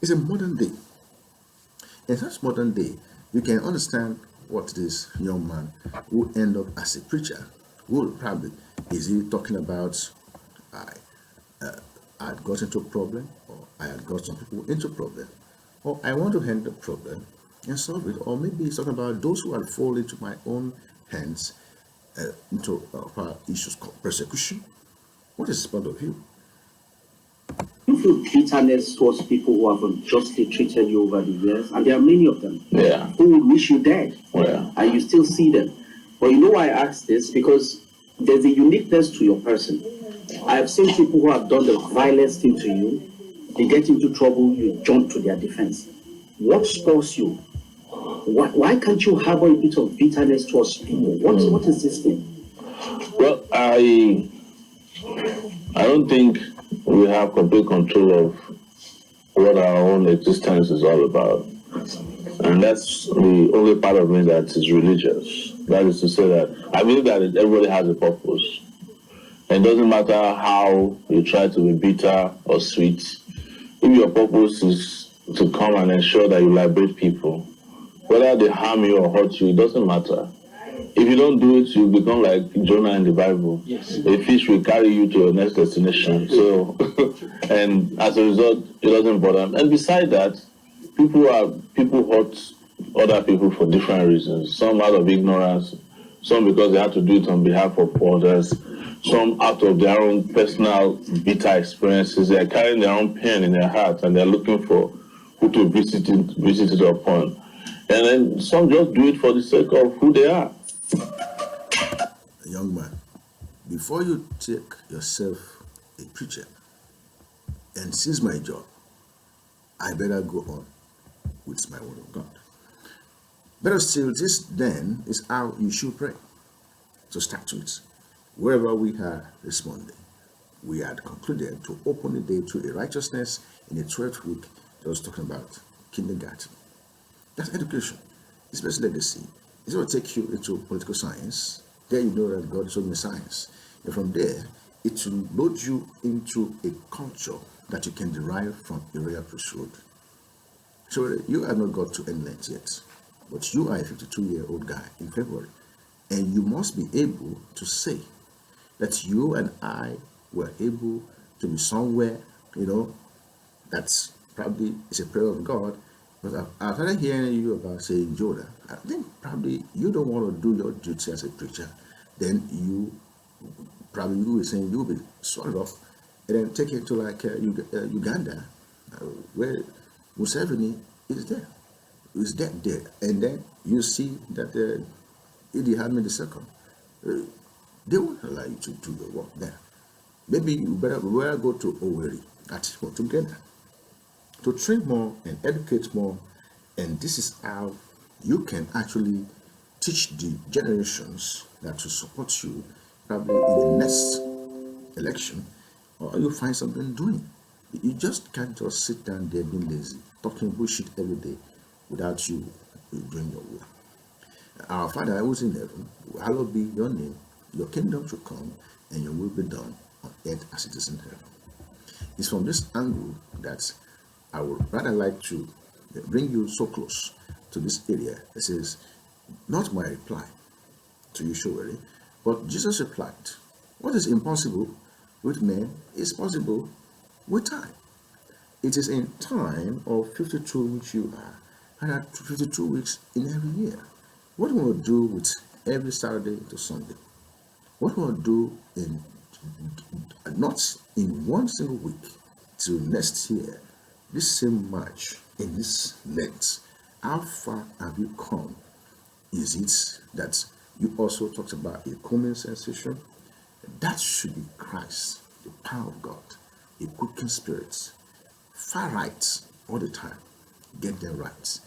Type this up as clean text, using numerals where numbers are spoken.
It's a modern day. In such modern day, you can understand what this young man who end up as a preacher, who probably is he talking about I had got into a problem, or I had got some people into problem, or I want to handle the problem and solve it, or maybe he's talking about those who had fallen into my own hands into issues called persecution. What is his point of view? You feel bitterness towards people who have unjustly treated you over the years, and there are many of them who would wish you dead, and you still see them. But you know why I ask this? Because there's a uniqueness to your person. I have seen people who have done the vilest thing to you, they get into trouble, you jump to their defense. What spurs you? Why can't you harbor a bit of bitterness towards people? What is this thing? Well, I don't think we have complete control of what our own existence is all about. And that's the only part of me that is religious. That is to say that I believe that everybody has a purpose. And it doesn't matter how you try to be bitter or sweet. If your purpose is to come and ensure that you liberate people, whether they harm you or hurt you, it doesn't matter. If you don't do it, you become like Jonah in the Bible. Yes. A fish will carry you to your next destination. So, and as a result, it doesn't bother them. And beside that, people hurt other people for different reasons. Some out of ignorance, some because they have to do it on behalf of others, some out of their own personal bitter experiences. They are carrying their own pain in their heart, and they're looking for who to visit it upon. And then some just do it for the sake of who they are. Young man, before you take yourself a preacher and seize my job, I better go on with my word of God. Better still, this then is how you should pray. To start with, wherever we are this Monday, we had concluded to open the day to a righteousness in the 12th week that was talking about kindergarten. That's education. It's best legacy. It's going to take you into political science. There you know that God is only science. And from there, it will load you into a culture that you can derive from a royal priesthood. So you have not got to end length yet, but you are a 52-year-old guy in February, and you must be able to say that you and I were able to be somewhere, that's probably is a prayer of God. But after hearing you about saying Jonah, I think probably you don't want to do your duty as a preacher. Then you were saying you'll be swallowed up and then take it to like Uganda, where Museveni is there. Is dead there. And then you see that Idi Amin II, they won't allow you to do your work there. Maybe you better go to Sowere together to train more and educate more, and this is how you can actually teach the generations that will support you probably in the next election, or you find something doing. You just can't just sit down there being lazy, talking bullshit every day without you doing your work. Our Father who is in heaven, hallowed be your name, your kingdom should come, and your will be done on earth as it is in heaven. It's from this angle that I would rather like to bring you so close to this area. It says, not my reply to you, Sowere, but Jesus replied, what is impossible with men is possible with time. It is in time of 52 which you are, and at 52 weeks in every year. What do we do with every Saturday to Sunday? What do we do in not in one single week till next year? This same March, in this length, how far have you come? Is it that you also talked about a common sensation? That should be Christ, the power of God, a quickening spirit. Far right all the time. Get them right.